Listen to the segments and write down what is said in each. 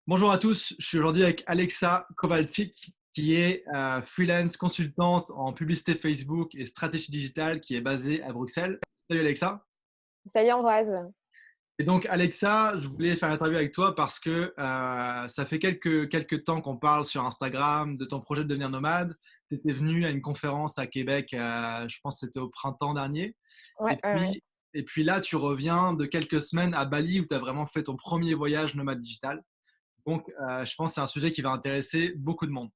Bonjour à tous, je suis aujourd'hui avec Alexa Kowalczyk, qui est freelance consultante en publicité Facebook et stratégie digitale, qui est basée à Bruxelles. Salut Alexa. Salut Ambroise. Et donc Alexa, je voulais faire une interview avec toi parce que ça fait quelques temps qu'on parle sur Instagram de ton projet de devenir nomade. Tu étais venu à une conférence à Québec, je pense que c'était au printemps dernier. Ouais, Et ouais, ouais. puis, et puis là, tu reviens de quelques semaines à Bali où tu as vraiment fait ton premier voyage nomade digital. Donc, je pense que c'est un sujet qui va intéresser beaucoup de monde.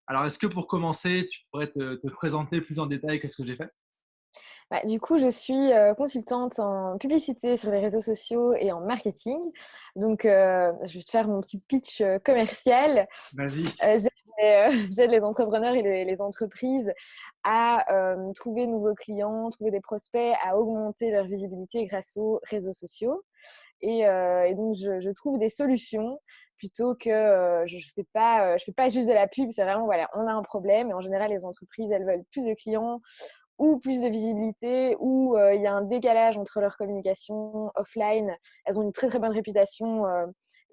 Alors, est-ce que pour commencer, tu pourrais te présenter plus en détail que ce que j'ai fait? Du coup, je suis consultante en publicité sur les réseaux sociaux et en marketing. Donc, je vais te faire mon petit pitch commercial. Vas-y. J'aide les entrepreneurs et les entreprises à trouver de nouveaux clients, trouver des prospects, à augmenter leur visibilité grâce aux réseaux sociaux. Et donc, je trouve des solutions plutôt que je fais pas juste de la pub. C'est vraiment, voilà, on a un problème. Et en général, les entreprises, elles veulent plus de clients ou plus de visibilité, ou il y a un décalage entre leur communication offline. Elles ont une très très bonne réputation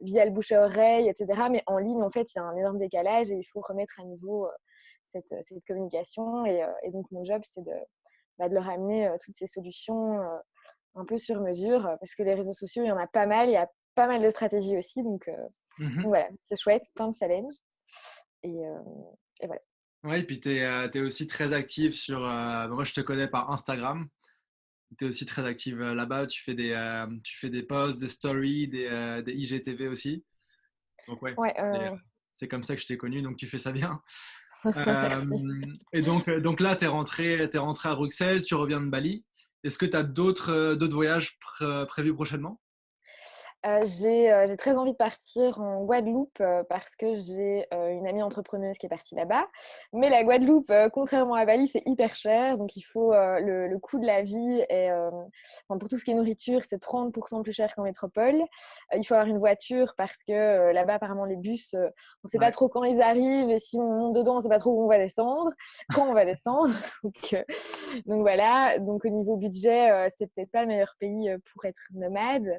via le bouche à oreille, etc. Mais en ligne, en fait, il y a un énorme décalage et il faut remettre à niveau cette communication. Et donc, mon job, c'est de leur amener toutes ces solutions un peu sur mesure, parce que les réseaux sociaux, il y en a pas mal, il y a pas mal de stratégies aussi. Donc Mhm. voilà, c'est chouette, plein de challenges. Et, euh, et voilà. Oui, et puis tu es, aussi très active sur. Moi, je te connais par Instagram. Tu es aussi très active là-bas. Tu fais des posts, des stories, des IGTV aussi. Donc, ouais, Ouais, et, c'est comme ça que je t'ai connu. Donc, tu fais ça bien. merci. Et donc là, t'es rentré à Bruxelles, tu reviens de Bali. Est-ce que tu as d'autres voyages prévus prochainement? J'ai très envie de partir en Guadeloupe parce que j'ai une amie entrepreneuse qui est partie là-bas. Mais la Guadeloupe, contrairement à Bali, c'est hyper cher. Donc, il faut le coût de la vie est, enfin, pour tout ce qui est nourriture, c'est 30% plus cher qu'en métropole. Il faut avoir une voiture parce que là-bas, apparemment, les bus, on ne sait pas Ouais. trop quand ils arrivent. Et si on monte dedans, on ne sait pas trop où on va descendre, quand on va descendre. Donc, donc voilà. Donc, au niveau budget, c'est peut-être pas le meilleur pays pour être nomade.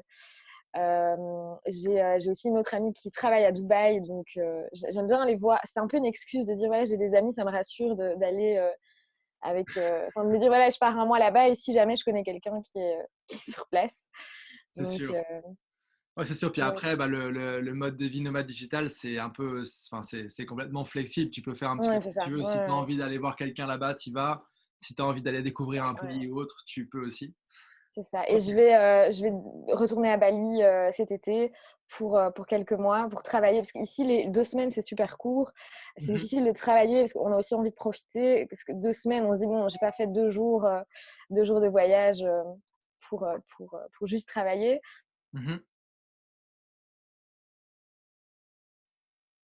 J'ai aussi une autre amie qui travaille à Dubaï, donc j'aime bien les voir. C'est un peu une excuse de dire voilà, j'ai des amis, ça me rassure d'aller enfin, de me dire voilà, je pars un mois là-bas et si jamais je connais quelqu'un qui est sur place. C'est Donc, sûr. Ouais, c'est sûr. Puis ouais, après, bah, le mode de vie nomade digital, c'est un peu, enfin, c'est complètement flexible. Tu peux faire un petit peu ouais, ce c'est que tu ça. veux. Ouais, Si tu as ouais, envie d'aller voir quelqu'un là-bas, tu y vas. Si tu as envie d'aller découvrir un ouais. pays ou autre, tu peux aussi. C'est ça. Et Ok. je vais retourner à Bali cet été pour quelques mois, pour travailler. Parce qu'ici, les 2 semaines, c'est super court. C'est Mhm. difficile de travailler parce qu'on a aussi envie de profiter. Parce que 2 semaines, on se dit, bon, j'ai pas fait 2 jours de voyage pour juste travailler. Mhm.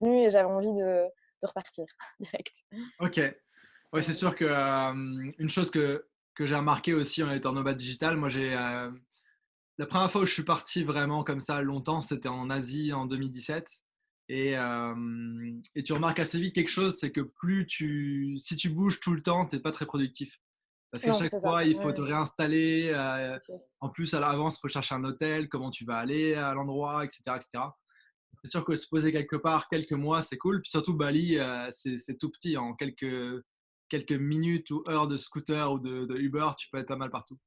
Et j'avais envie de repartir direct. Ok. Ouais, c'est sûr que une chose que j'ai remarqué aussi en étant nomade digital, moi la première fois où je suis parti vraiment comme ça longtemps, c'était en Asie en 2017. Et tu remarques assez vite quelque chose, c'est que si tu bouges tout le temps, t'es pas très productif. Parce qu'à Non, chaque c'est ça. fois, il faut Ouais, te réinstaller. c'est sûr. En plus, à l'avance, il faut chercher un hôtel, comment tu vas aller à l'endroit, etc., etc. C'est sûr que se poser quelque part quelques mois, c'est cool. Puis surtout, Bali, c'est tout petit. En quelques minutes ou heures de scooter ou de Uber, tu peux être pas mal partout.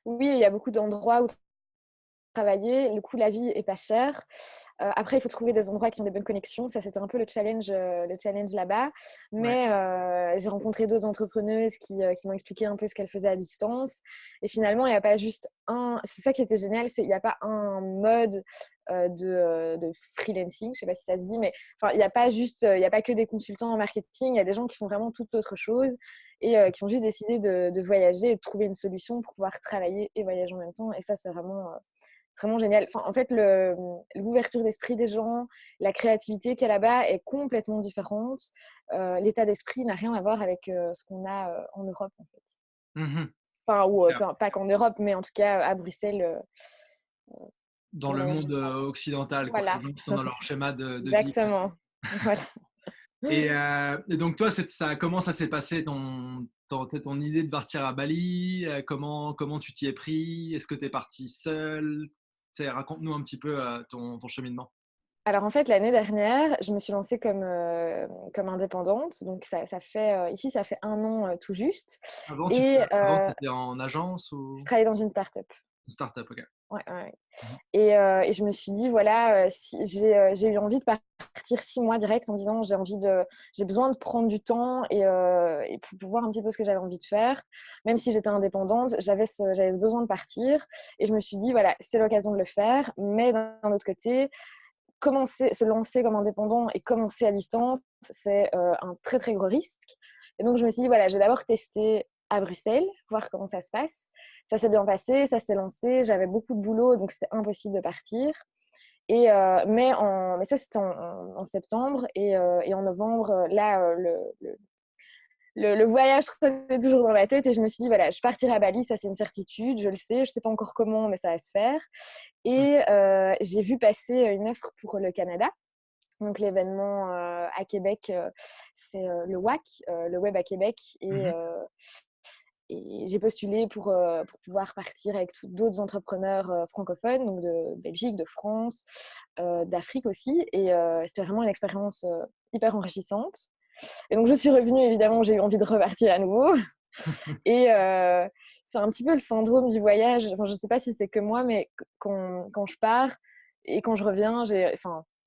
Oui, il y a beaucoup d'endroits où travailler. Le coût de la vie est pas cher. Après, il faut trouver des endroits qui ont des bonnes connexions. Ça, c'était un peu le challenge là-bas. Ouais. Mais j'ai rencontré d'autres entrepreneuses qui m'ont expliqué un peu ce qu'elles faisaient à distance. Et finalement, il n'y a pas juste un. C'est ça qui était génial, c'est il n'y a pas un mode de freelancing. Je sais pas si ça se dit, mais enfin, il n'y a pas juste, il y a pas que des consultants en marketing. Il y a des gens qui font vraiment toute autre chose et qui ont juste décidé de voyager et de trouver une solution pour pouvoir travailler et voyager en même temps. Et ça, c'est vraiment génial. Enfin, en fait, l'ouverture d'esprit des gens, la créativité qu'il y a là-bas est complètement différente. L'état d'esprit n'a rien à voir avec ce qu'on a en Europe, en fait. Mhm. Enfin, ou Super. pas qu'en Europe, mais en tout cas à Bruxelles, Dans de le manière monde générale. occidental, quoi. Les Voilà, gens qui sont dans leur schéma de vie. exactement. Voilà. Et donc, toi, comment ça s'est passé ton idée de partir à Bali? Comment tu t'y es pris? Est-ce que tu es parti seul? Raconte-nous un petit peu ton cheminement. Alors en fait, l'année dernière, je me suis lancée comme indépendante. Donc ça fait, ici, ça fait 1 an tout juste. Et Avant, tu étais en agence je ou travaillais dans une start-up. une start-up, ok. Ouais, ouais, ouais. Mhm. Et je me suis dit, voilà, si, j'ai eu envie de partir 6 mois direct en disant, j'ai besoin de prendre du temps et pour voir un petit peu ce que j'avais envie de faire. Même si j'étais indépendante, j'avais besoin de partir. Et je me suis dit, voilà, c'est l'occasion de le faire. Mais d'un autre côté, se lancer comme indépendant et commencer à distance, c'est un très, très gros risque. Et donc, je me suis dit, voilà, je vais d'abord tester à Bruxelles, voir comment ça se passe. Ça s'est bien passé, ça s'est lancé. J'avais beaucoup de boulot, donc c'était impossible de partir. Mais ça, c'était en septembre. Et en novembre, là, le voyage trottait toujours dans ma tête. Et je me suis dit, voilà, je partirai à Bali, ça c'est une certitude, je le sais. Je ne sais pas encore comment, mais ça va se faire. Et j'ai vu passer une offre pour le Canada. Donc l'événement à Québec, c'est le WAC, le Web à Québec. Mhm. Et j'ai postulé pour pouvoir partir avec d'autres entrepreneurs francophones, donc de Belgique, de France, d'Afrique aussi. Et c'était vraiment une expérience hyper enrichissante. Et donc je suis revenue, évidemment, j'ai eu envie de repartir à nouveau. Et c'est un petit peu le syndrome du voyage. Enfin, je ne sais pas si c'est que moi, mais quand je pars et quand je reviens,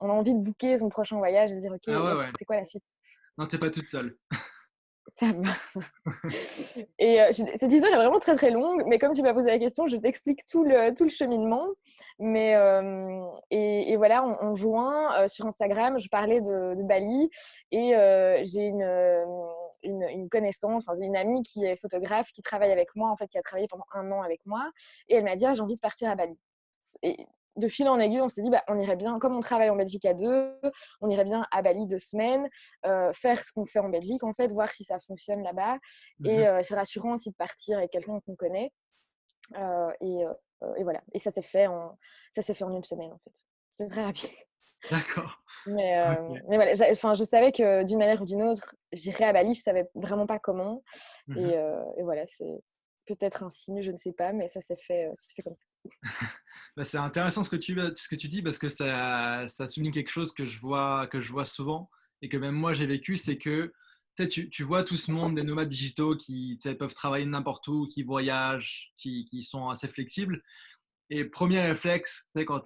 on a envie de booker son prochain voyage et de dire, OK, Ah là, ouais, ouais. c'est quoi la suite? Non, t'es pas toute seule. Ça va. Et cette histoire est vraiment très très longue, mais comme tu m'as posé la question, je t'explique tout le cheminement. Et voilà, en juin, sur Instagram, je parlais de Bali et j'ai une connaissance, enfin, une amie qui est photographe, qui travaille avec moi, en fait, qui a travaillé pendant 1 an avec moi. Et elle m'a dit, ah, j'ai envie de partir à Bali. Et de fil en aiguille, on s'est dit, bah, on irait bien, comme on travaille en Belgique à deux, on irait bien à Bali 2 semaines, faire ce qu'on fait en Belgique, en fait, voir si ça fonctionne là-bas. Et Mhm. c'est rassurant aussi de partir avec quelqu'un qu'on connaît. Et voilà. Et ça s'est fait en 1 semaine, en fait. C'est très rapide. D'accord. Ok. Mais voilà, je savais que d'une manière ou d'une autre, j'irais à Bali. Je savais vraiment pas comment. Mhm. Et voilà, c'est peut-être un signe, je ne sais pas, mais ça s'est fait comme ça. Bah, c'est intéressant ce que tu dis parce que ça souligne quelque chose que je vois souvent et que même moi j'ai vécu, c'est que tu sais, tu vois tout ce monde des nomades digitaux qui tu sais, peuvent travailler n'importe où, qui voyagent, qui sont assez flexibles. Et premier réflexe, tu sais, quand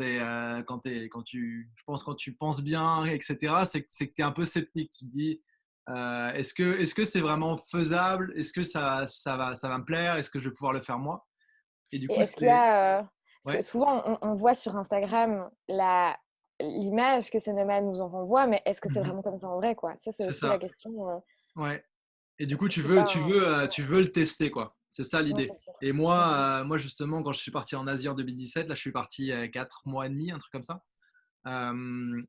tu penses bien, etc., c'est que tu es un peu sceptique. Tu te dis, est-ce que c'est vraiment faisable? Est-ce que ça va me plaire? Est-ce que je vais pouvoir le faire moi? Et du Et coup, est-ce qu'il y c'était. a, parce que Ouais, souvent on voit sur Instagram l'image que ces nomades nous en renvoient, mais est-ce que c'est mhm, vraiment comme ça en vrai, quoi? Ça, c'est c'est aussi la ça. question. Ouais. Et du Est-ce coup, que c'est pas tu veux le tester, quoi. C'est ça Ouais, l'idée. c'est sûr. Et Mhm. moi, justement, quand je suis parti en Asie en 2017, là, je suis parti 4 mois et demi, un truc comme ça.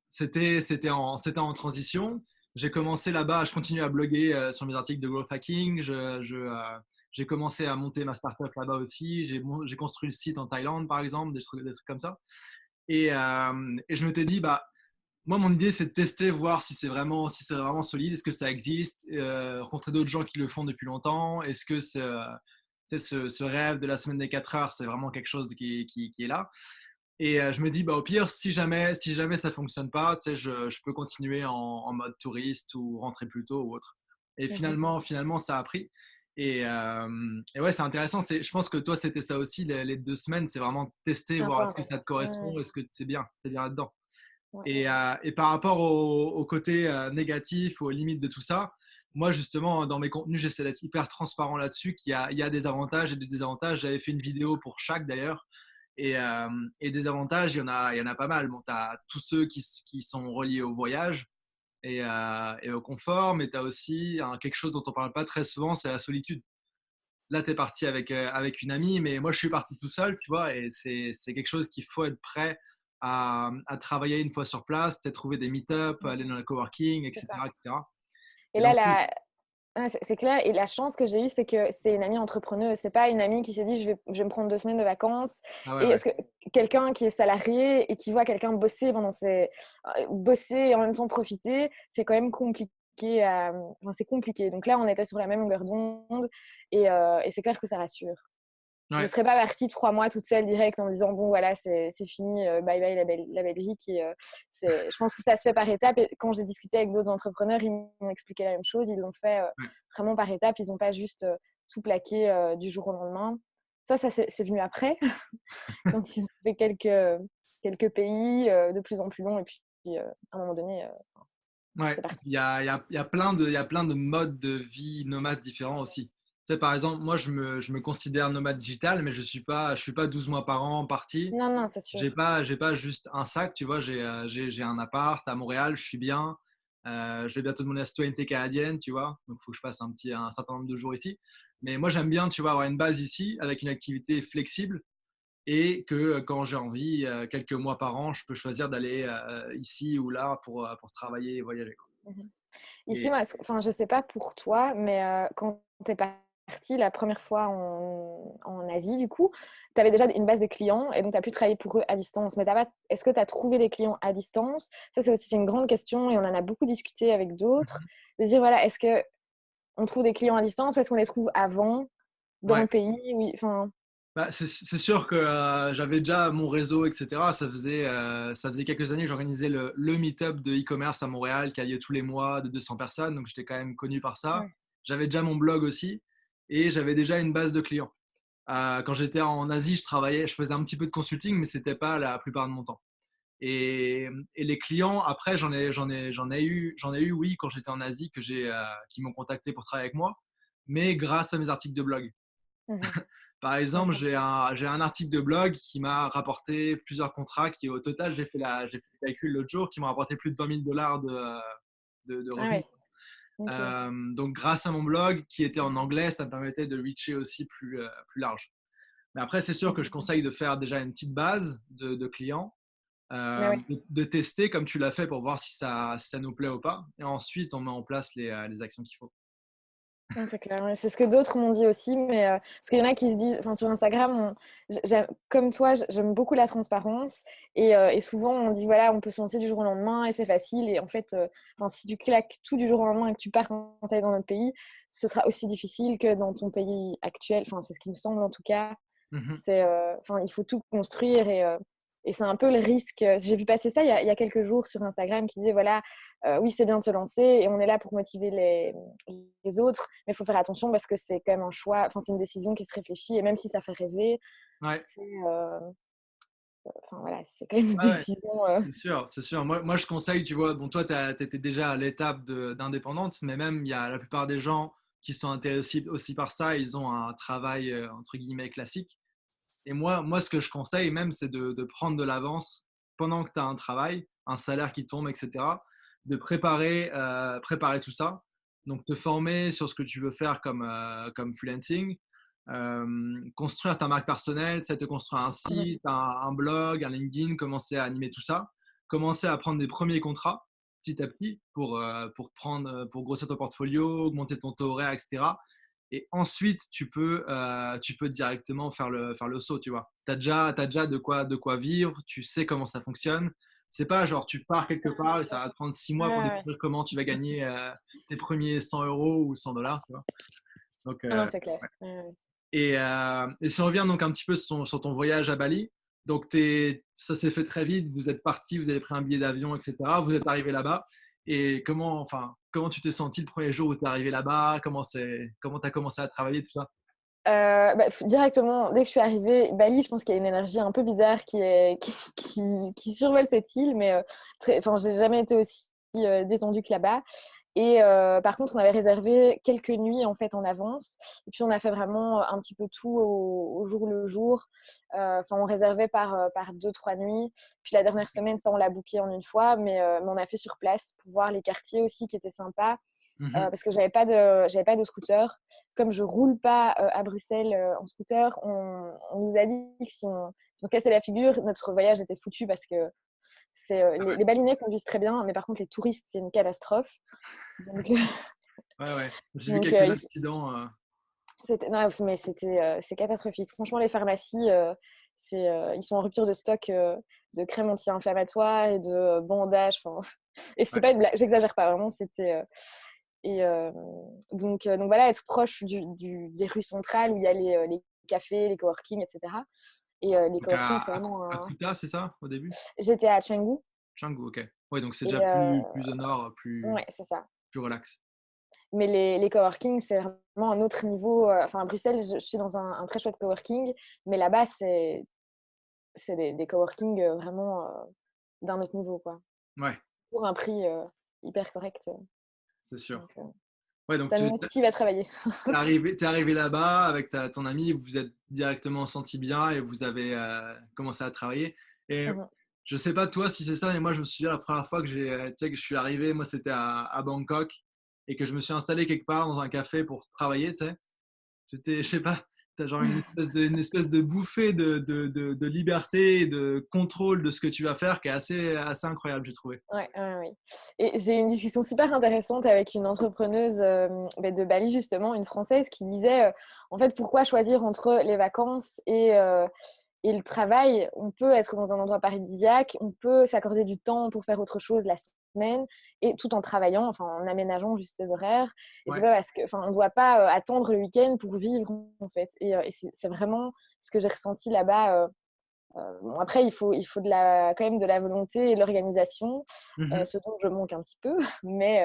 C'était en transition. J'ai commencé là-bas, je continue à bloguer sur mes articles de growth hacking. J'ai commencé à monter ma startup là-bas aussi. J'ai construit le site en Thaïlande, par exemple, des trucs comme ça. Et je m'étais dit, bah, moi, mon idée, c'est de tester, voir si c'est vraiment solide, est-ce que ça existe, rencontrer d'autres gens qui le font depuis longtemps, est-ce que ce rêve de la semaine des 4 heures, c'est vraiment quelque chose qui est là. Et je me dis, bah, au pire, si jamais ça fonctionne pas, tu sais, je peux continuer en mode touriste ou rentrer plus tôt ou autre. Et Mhm. finalement, ça a pris. Et ouais, c'est intéressant. Je pense que toi, c'était ça aussi, les 2 semaines, c'est vraiment tester, Un peu voir un est-ce que ça te test. Ouais, correspond, est-ce que c'est bien là-dedans. ouais, ouais, ouais. Et par rapport au côté négatif, aux limites de tout ça, moi justement dans mes contenus, j'essaie d'être hyper transparent là-dessus, il y a des avantages et des désavantages. J'avais fait une vidéo pour chaque d'ailleurs. Et des avantages, il y en a pas mal. Bon, tu as tous ceux qui sont reliés au voyage et au confort, mais tu as aussi quelque chose dont on parle pas très souvent, c'est la solitude. Là, tu es parti avec une amie, mais moi, je suis parti tout seul, tu vois, et c'est quelque chose qu'il faut être prêt à travailler une fois sur place, trouver des meet-up, aller dans le coworking, C'est ça. etc., etc. Et Et là, donc, oui. c'est clair. Et la chance que j'ai eue, c'est que c'est une amie entrepreneuse. C'est pas une amie qui s'est dit, je vais me prendre 2 semaines de vacances. Ah ouais, Et ouais. est-ce que quelqu'un qui est salarié et qui voit quelqu'un bosser bosser et en même temps profiter, c'est quand même compliqué. Enfin, c'est compliqué. Donc là, on était sur la même longueur d'onde et c'est clair que ça rassure. Je ne Ouais. serais pas partie 3 mois toute seule direct en me disant bon voilà c'est fini, bye bye la Belgique. Et, je pense que ça se fait par étapes. Et quand j'ai discuté avec d'autres entrepreneurs, ils m'ont expliqué la même chose. Ils l'ont fait Ouais. vraiment par étapes. Ils n'ont pas juste tout plaqué du jour au lendemain. Ça c'est venu après, quand ils ont fait quelques pays de plus en plus longs. Et puis à un moment donné, Ouais, c'est parti. il y a plein de modes de vie nomades différents aussi. Tu sais, par exemple, moi, je me considère nomade digital, mais je suis pas 12 mois par an parti. Non, non, c'est sûr. J'ai pas juste un sac, tu vois. J'ai un appart à Montréal, je suis bien. Je vais bientôt demander la citoyenneté canadienne, tu vois. Donc, il faut que je passe un certain nombre de jours ici. Mais moi, j'aime bien, tu vois, avoir une base ici avec une activité flexible et que quand j'ai envie, quelques mois par an, je peux choisir d'aller ici ou là pour travailler et voyager, quoi. Mhm. Ici, Et moi, enfin, je sais pas pour toi, mais quand tu es partie la première fois en Asie, du coup, tu avais déjà une base de clients et donc tu as pu travailler pour eux à distance. Mais est-ce que tu as trouvé des clients à distance? Ça, c'est une grande question et on en a beaucoup discuté avec d'autres. De dire, voilà, est-ce qu'on trouve des clients à distance ou est-ce qu'on les trouve avant dans ouais, le pays? Oui, enfin, bah, c'est sûr que j'avais déjà mon réseau, etc. Ça faisait quelques années que j'organisais le meet-up de e-commerce à Montréal qui a lieu tous les mois de 200 personnes. Donc, j'étais quand même connu par ça. ouais. J'avais déjà mon blog aussi et j'avais déjà une base de clients. Quand j'étais en Asie, je faisais un petit peu de consulting, mais c'était pas la plupart de mon temps. Et les clients, après, j'en ai eu, oui, quand j'étais en Asie, qui m'ont contacté pour travailler avec moi, mais grâce à mes articles de blog. Mhm. Par exemple, Ok. j'ai un article de blog qui m'a rapporté plusieurs contrats qui, au total, j'ai fait le calcul l'autre jour, qui m'ont rapporté plus de 20 000 dollars de Ah revenus. ouais, ok. Donc, grâce à mon blog qui était en anglais, ça me permettait de reacher aussi plus large. Mais après, c'est sûr que je Mhm. conseille de faire déjà une petite base de clients, Mais ouais. de tester comme tu l'as fait pour voir si ça nous plaît ou pas. Et ensuite, on met en place les actions qu'il faut. Non, c'est clair, ouais. C'est ce que d'autres m'ont dit aussi, mais parce qu'il y en a qui se disent, enfin sur Instagram, comme toi, j'aime beaucoup la transparence et souvent on dit voilà, on peut se lancer du jour au lendemain et c'est facile et en fait, enfin si tu claques tout du jour au lendemain et que tu pars s'installer dans notre pays, ce sera aussi difficile que dans ton pays actuel. Enfin c'est ce qui me semble en tout cas. Mhm. C'est, enfin il faut tout construire et c'est un peu le risque. J'ai vu passer ça il y a quelques jours sur Instagram qui disait voilà, oui, c'est bien de se lancer et on est là pour motiver les autres, mais il faut faire attention parce que c'est quand même un choix, enfin, c'est une décision qui se réfléchit et même si ça fait rêver, Ouais, c'est, enfin, voilà, c'est quand même une ouais, ouais. décision. C'est sûr, c'est sûr. Moi, je conseille, tu vois, bon, toi, tu étais déjà à l'étape d'indépendante, mais même, il y a la plupart des gens qui sont intéressés aussi par ça, ils ont un travail, entre guillemets, classique. Et moi, ce que je conseille même, c'est de prendre de l'avance pendant que tu as un travail, un salaire qui tombe, etc., de préparer tout ça. Donc, te former sur ce que tu veux faire comme freelancing, construire ta marque personnelle, tu sais, te construire un Mhm. site, un blog, un LinkedIn, commencer à animer tout ça, commencer à prendre des premiers contrats petit à petit pour grossir ton portfolio, augmenter ton taux horaire, etc. Et ensuite, tu peux directement faire le saut, tu vois. T'as déjà de quoi vivre, tu sais comment ça fonctionne. C'est pas genre tu pars quelque Ouais, part et c'est ça sûr. va te prendre 6 mois pour Ouais, ouais. découvrir comment tu vas gagner tes premiers 100 euros ou 100 dollars, tu vois. Donc, Ah non, c'est clair. Ouais, ouais. et si on revient donc un petit peu sur ton voyage à Bali, donc ça s'est fait très vite, vous êtes parti, vous avez pris un billet d'avion, etc. Vous êtes arrivé là-bas. Et comment tu t'es senti le premier jour où tu es arrivé là-bas? Comment tu as commencé à travailler, tout ça? Bah, directement, dès que je suis arrivée, Bali, je pense qu'il y a une énergie un peu bizarre qui survole cette île, mais enfin, j'ai jamais été aussi détendue que là-bas. Et par contre, on avait réservé quelques nuits en fait en avance. Et puis on a fait vraiment un petit peu tout au jour le jour. Enfin, on réservait par 2, 3 nuits. Puis la dernière semaine, ça on l'a booké en une fois, mais on a fait sur place pour voir les quartiers aussi qui étaient sympas. Mhm. Parce que j'avais pas de scooter. Comme je roule pas à Bruxelles en scooter, on nous a dit que si on se cassait la figure, notre voyage était foutu parce que les balinais conduisent très bien, mais par contre les touristes c'est une catastrophe. Donc, Ouais, ouais. J'ai vu donc quelques accidents. non, mais c'est catastrophique. Franchement, les pharmacies, ils sont en rupture de stock de crème anti-inflammatoire et de bandages. Et c'est Ouais. pas une blague, j'exagère pas vraiment. Et donc voilà, être proche des rues centrales où il y a les cafés, les coworking, etc. Et les Donc coworking, c'est vraiment à Kuta, c'est ça, au début? J'étais à Canggu Canggu, OK. Ouais, donc c'est déjà et plus au nord, ouais, c'est ça. plus relax. Mais les coworking, c'est vraiment un autre niveau. Enfin, à Bruxelles, je suis dans un très chouette coworking, mais là-bas, c'est des coworking vraiment d'un autre niveau, quoi. Ouais, Pour un prix hyper correct. c'est sûr. Donc, Ouais, donc ça me motive à travailler. t'es arrivé là-bas avec ton ami, vous vous êtes directement senti bien et vous avez commencé à travailler. Et Mhm. je sais pas toi si c'est ça, mais moi je me souviens la première fois que tu sais, que je suis arrivé, moi c'était à Bangkok et que je me suis installé quelque part dans un café pour travailler, tu sais. Je sais pas, t'as genre une espèce de bouffée de liberté et de contrôle de ce que tu vas faire qui est assez incroyable, j'ai trouvé. Ouais, ouais, ouais. Et j'ai eu une discussion super intéressante avec une entrepreneuse de Bali, justement, une Française, qui disait, en fait, pourquoi choisir entre les vacances et le travail? On peut être dans un endroit paradisiaque, on peut s'accorder du temps pour faire autre chose la semaine, et tout en travaillant, enfin, en aménageant juste ses horaires. Et c'est Ouais. pas parce que, enfin, on ne doit pas attendre le week-end pour vivre, en fait. Et c'est vraiment ce que j'ai ressenti là-bas. Bon, après, quand même de la volonté et de l'organisation, Mhm. ce dont je manque un petit peu, mais,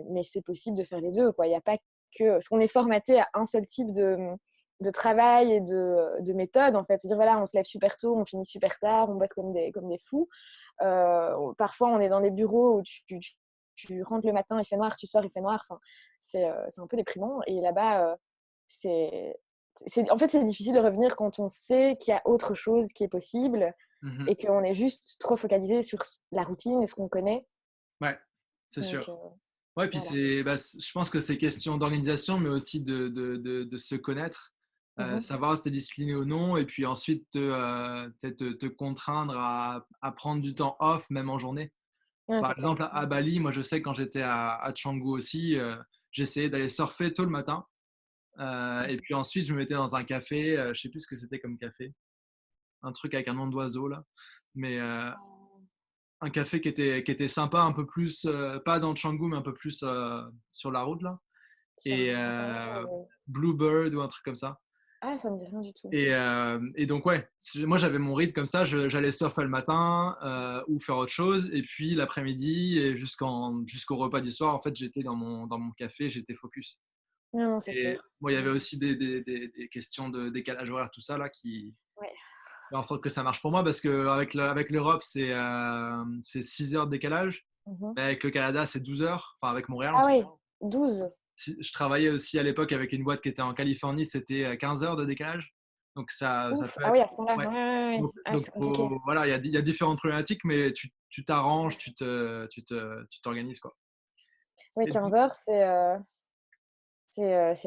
mais c'est possible de faire les deux, quoi. Il n'y a pas que. Parce qu'on est formaté à un seul type de travail et de méthode, en fait. C'est-à-dire, voilà, on se lève super tôt, on finit super tard, on bosse comme des fous. Parfois, on est dans des bureaux où tu rentres le matin, il fait noir, tu sors, il fait noir. Enfin, c'est un peu déprimant. Et là-bas, c'est en fait, c'est difficile de revenir quand on sait qu'il y a autre chose qui est possible Mhm. et qu'on est juste trop focalisé sur la routine et ce qu'on connaît. Ouais, c'est Donc, sûr. Ouais, puis voilà. je pense que c'est question d'organisation, mais aussi de se connaître, Mhm. savoir si tu es discipliné ou non, et puis ensuite te contraindre à prendre du temps off, même en journée. Ouais, Par c'est clair. exemple, à Bali, moi je sais que quand j'étais à Canggu aussi, j'essayais d'aller surfer tôt le matin, et puis ensuite je me mettais dans un café, je sais plus ce que c'était comme café, un truc avec un nom d'oiseau là, mais un café qui était sympa, un peu plus, pas dans Canggu, mais un peu plus sur la route là. Ça Et me dit rien, Bluebird ou un truc comme ça. Ah, ça me dit rien du tout. Et donc, ouais, moi j'avais mon rythme comme ça, j'allais surfer le matin ou faire autre chose, et puis l'après-midi et jusqu'au repas du soir, en fait, j'étais dans mon café, j'étais focus. Non, non, c'est Et sûr. bon, il y avait aussi des questions de décalage horaire, tout ça, là, qui Ouais. fait en sorte que ça marche pour moi, parce qu'avec avec l'Europe, c'est 6 heures de décalage, Mhm. mais avec le Canada, c'est 12 heures, enfin avec Montréal en Ah tout oui, cas. 12. Je travaillais aussi à l'époque avec une boîte qui était en Californie, c'était 15 heures de décalage. Donc ça Ouf. peut Ah être. oui, à ce moment-là. Ouais. Ouais, ouais, ouais. Ah, Donc c'est compliqué. voilà, il y a différentes problématiques, mais tu t'arranges, tu t'organises quoi. Oui, Et 15 heures, c'est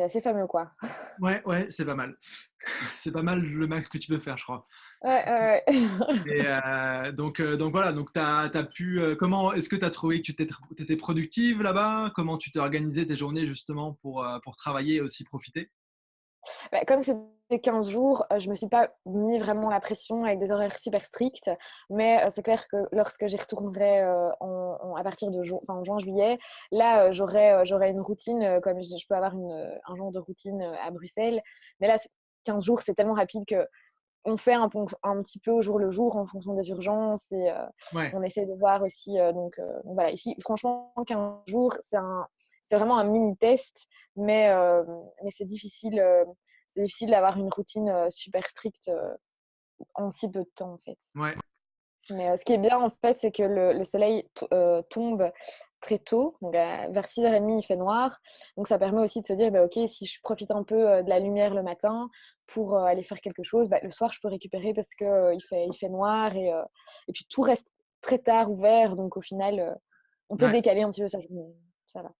assez fameux, quoi. ouais, ouais, c'est pas mal. C'est pas mal le max que tu peux faire, je crois. Ouais, ouais, Et ouais. donc voilà, donc t'as pu. Comment est-ce que tu as trouvé que tu étais productive là-bas? Comment tu t'es organisé tes journées justement pour travailler et aussi profiter? Bah, comme c'était 15 jours, je me suis pas mis vraiment la pression avec des horaires super stricts. Mais c'est clair que lorsque j'y retournerai à partir de enfin, en juin, juillet, là, j'aurai une routine, comme je peux avoir un genre de routine à Bruxelles. Mais là, 15 jours, c'est tellement rapide que on fait un petit peu au jour le jour en fonction des urgences et Ouais, on essaie de voir aussi. Donc voilà, ici, franchement, 15 jours, c'est vraiment un mini test, mais c'est difficile d'avoir une routine super stricte en si peu de temps en fait. ouais, Mais ce qui est bien en fait, c'est que le soleil tombe très tôt, donc vers 6h30 il fait noir, donc ça permet aussi de se dire bah, ok, si je profite un peu de la lumière le matin pour aller faire quelque chose, bah, le soir je peux récupérer parce que il fait noir et puis tout reste très tard ouvert, donc au final on peut ouais. décaler un petit peu sa journée, ça va.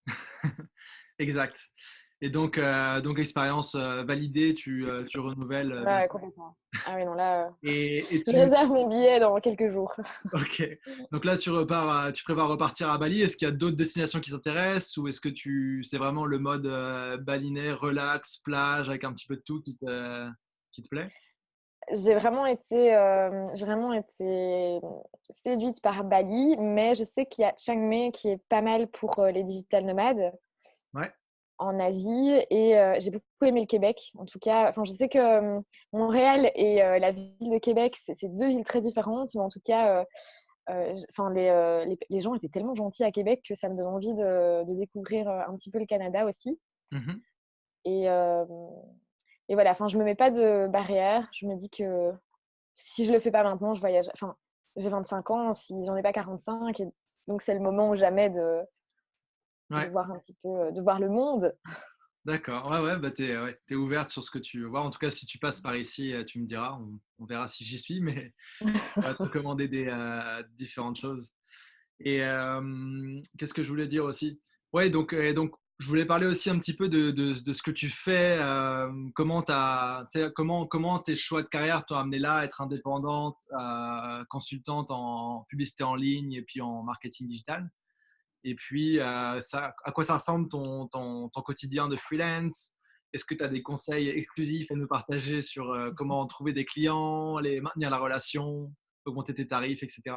Exact. Et donc expérience validée, tu renouvelles Ouais, complètement. Ah oui, non, là, et je tu réserve mon billet dans quelques jours. ok. Donc là tu repars, tu prévois repartir à Bali. Est-ce qu'il y a d'autres destinations qui t'intéressent ou est-ce que c'est vraiment le mode balinais, relax, plage avec un petit peu de tout qui te plaît? J'ai vraiment été séduite par Bali, mais je sais qu'il y a Chiang Mai qui est pas mal pour les digital nomades. Ouais. en Asie et j'ai beaucoup aimé le Québec. En tout cas, enfin, je sais que Montréal et la ville de Québec, c'est deux villes très différentes, mais en tout cas, enfin, les gens étaient tellement gentils à Québec que ça me donne envie de découvrir un petit peu le Canada aussi. Mhm. Et, euh, et voilà, enfin, je me mets pas de barrière. Je me dis que si je le fais pas maintenant, je voyage. Enfin, j'ai 25 ans, si j'en ai pas 45, et donc c'est le moment ou jamais de Ouais. voir un petit peu, de voir le monde. D'accord, ouais, ouais, bah t'es ouverte sur ce que tu veux voir. En tout cas, si tu passes par ici, tu me diras, on verra si j'y suis, mais on va te recommander des différentes choses. Et qu'est-ce que je voulais dire aussi? Ouais, donc je voulais parler aussi un petit peu de ce que tu fais, comment tes choix de carrière t'ont amené là, à être indépendante, consultante en publicité en ligne et puis en marketing digital. Et puis, à quoi ça ressemble ton quotidien de freelance? Est-ce que tu as des conseils exclusifs à nous partager sur comment trouver des clients, maintenir la relation, augmenter tes tarifs, etc.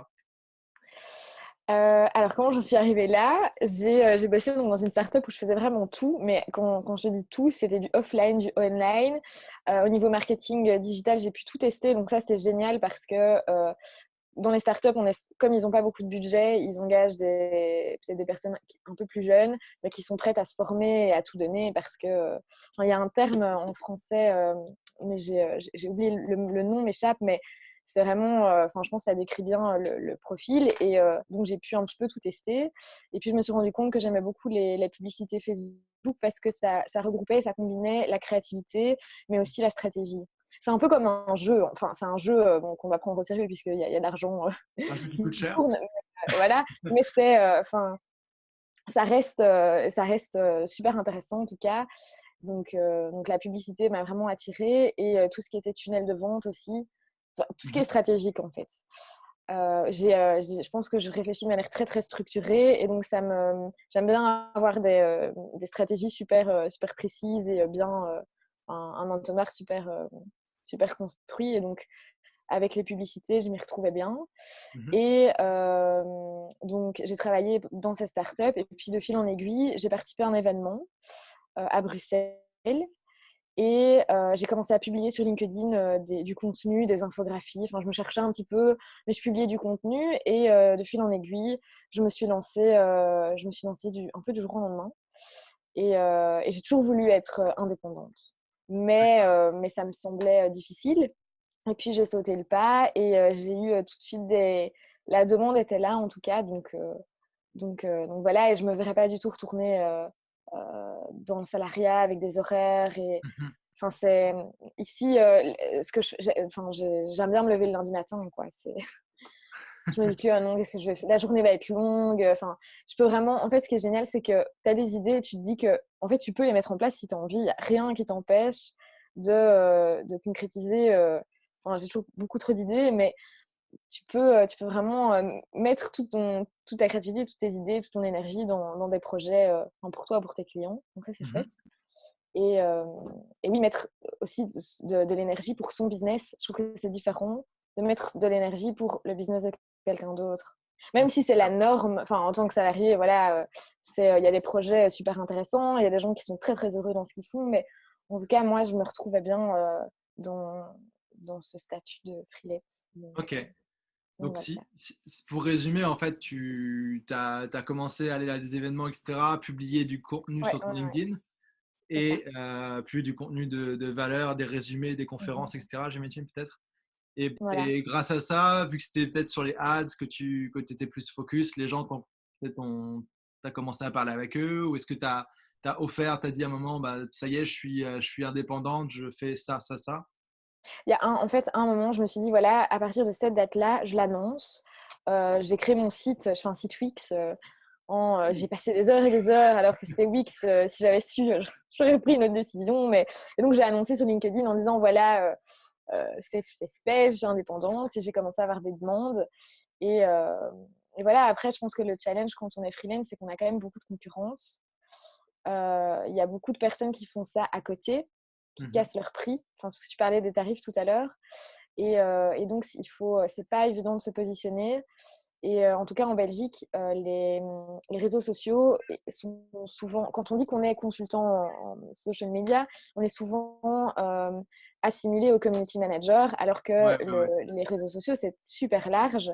Alors, comment j'en suis arrivée là? J'ai bossé donc, dans une startup où je faisais vraiment tout, mais quand je dis tout, c'était du offline, du online. Au niveau marketing digital, j'ai pu tout tester, donc ça, c'était génial parce que dans les startups, comme ils n'ont pas beaucoup de budget, ils engagent peut-être des personnes un peu plus jeunes, mais qui sont prêtes à se former et à tout donner parce que, il y a un terme en français, mais j'ai oublié le nom, m'échappe, mais c'est vraiment, enfin, je pense que ça décrit bien le profil. Et donc, j'ai pu un petit peu tout tester. Et puis, je me suis rendu compte que j'aimais beaucoup les publicités Facebook parce que ça regroupait, ça combinait la créativité, mais aussi la stratégie. C'est un peu comme un jeu. Enfin, c'est un jeu bon, qu'on va prendre au sérieux puisqu'il y a de l'argent Un jeu qui qui coûte cher. tourne. Voilà. Mais c'est, enfin, ça reste super intéressant en tout cas. Donc la publicité m'a vraiment attirée et tout ce qui était tunnel de vente aussi. Enfin, tout ce qui est Mhm. stratégique en fait. Je pense que je réfléchis de manière très très structurée et donc j'aime bien avoir des stratégies super précises et bien un entonnoir super construit. Et donc avec les publicités, je m'y retrouvais bien. Mhm. Et donc j'ai travaillé dans cette start-up et puis de fil en aiguille, j'ai participé à un événement à Bruxelles. Et j'ai commencé à publier sur LinkedIn du contenu, des infographies. Enfin, je me cherchais un petit peu, mais je publiais du contenu. Et de fil en aiguille, je me suis lancée un peu du jour au lendemain. Et j'ai toujours voulu être indépendante. Mais ça me semblait difficile. Et puis j'ai sauté le pas et j'ai eu tout de suite la demande était là en tout cas. Donc voilà, et je ne me verrais pas du tout retourner dans le salariat avec des horaires. Et Mhm. enfin, c'est ici, enfin, j'aime bien me lever le lundi matin, quoi. Je me dis plus, ah non, qu'est-ce que je vais faire? La journée va être longue. Enfin, je peux vraiment. En fait, ce qui est génial, c'est que tu as des idées et tu te dis que, en fait, tu peux les mettre en place si tu as envie. Il n'y a rien qui t'empêche de concrétiser. Enfin, j'ai toujours beaucoup trop d'idées, mais tu peux vraiment mettre toute ta créativité, toutes tes idées, toute ton énergie dans des projets enfin, pour toi, pour tes clients. Donc ça, c'est Mhm. chouette. Et, euh, et oui, mettre aussi de l'énergie pour son business. Je trouve que c'est différent de mettre de l'énergie pour le business de quelqu'un d'autre. Même si c'est la norme, enfin, en tant que salarié, voilà, il y a des projets super intéressants, il y a des gens qui sont très très heureux dans ce qu'ils font, mais en tout cas, moi, je me retrouvais bien dans ce statut de freelance. Ok. Donc Donc, voilà. pour résumer, en fait, tu as commencé à aller à des événements, etc., publier du contenu Ouais, sur ton ouais, ouais, LinkedIn c'est ça. et puis du contenu de valeur, des résumés, des conférences, Mhm. etc., j'imagine peut-être. Voilà. Et grâce à ça, vu que c'était peut-être sur les ads que tu étais plus focus, les gens t'as commencé à parler avec eux ou est-ce que tu as offert, tu as dit à un moment, bah, ça y est, je suis indépendante, je fais ça, ça, ça. En fait, à un moment, je me suis dit, voilà, à partir de cette date-là, je l'annonce. J'ai créé mon site, je fais un site Wix. J'ai passé des heures et des heures alors que c'était Wix. Si j'avais su, j'aurais pris une autre décision. Et donc, j'ai annoncé sur LinkedIn en disant, voilà, c'est fait, je suis indépendante. Et j'ai commencé à avoir des demandes. Et, euh, et voilà, après, je pense que le challenge quand on est freelance, c'est qu'on a quand même beaucoup de concurrence. Il y a beaucoup de personnes qui font ça à côté, qui Mhm. cassent leur prix. Enfin, parce que tu parlais des tarifs tout à l'heure. Et donc, c'est pas évident de se positionner. Et en tout cas, en Belgique, les réseaux sociaux sont souvent, quand on dit qu'on est consultant en social media, on est souvent assimilé au community manager, alors que ouais. les réseaux sociaux, c'est super large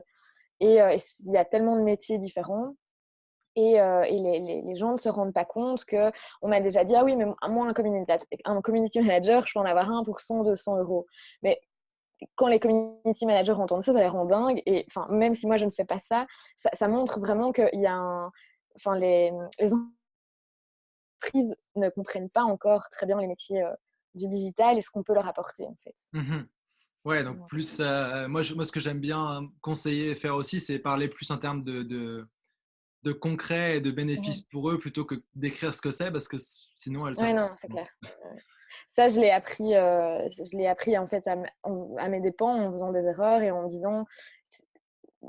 et il y a tellement de métiers différents. Et les gens ne se rendent pas compte qu'on m'a déjà dit, ah oui, mais moi, un community manager, je peux en avoir un pour 100, 200 euros. Mais quand les community managers entendent ça, ça les rend dingues. Et enfin, même si moi, je ne fais pas ça, ça montre vraiment qu'il y a enfin, les entreprises ne comprennent pas encore très bien les métiers du digital et ce qu'on peut leur apporter, en fait. Mhm. Ouais, donc plus, moi, ce que j'aime bien conseiller et faire aussi, c'est parler plus en termes de concret et de bénéfices Mhm. pour eux plutôt que d'écrire ce que c'est parce que sinon elles Oui, savent. non, c'est clair. Ça, je l'ai appris en fait à mes dépens en faisant des erreurs et en me disant,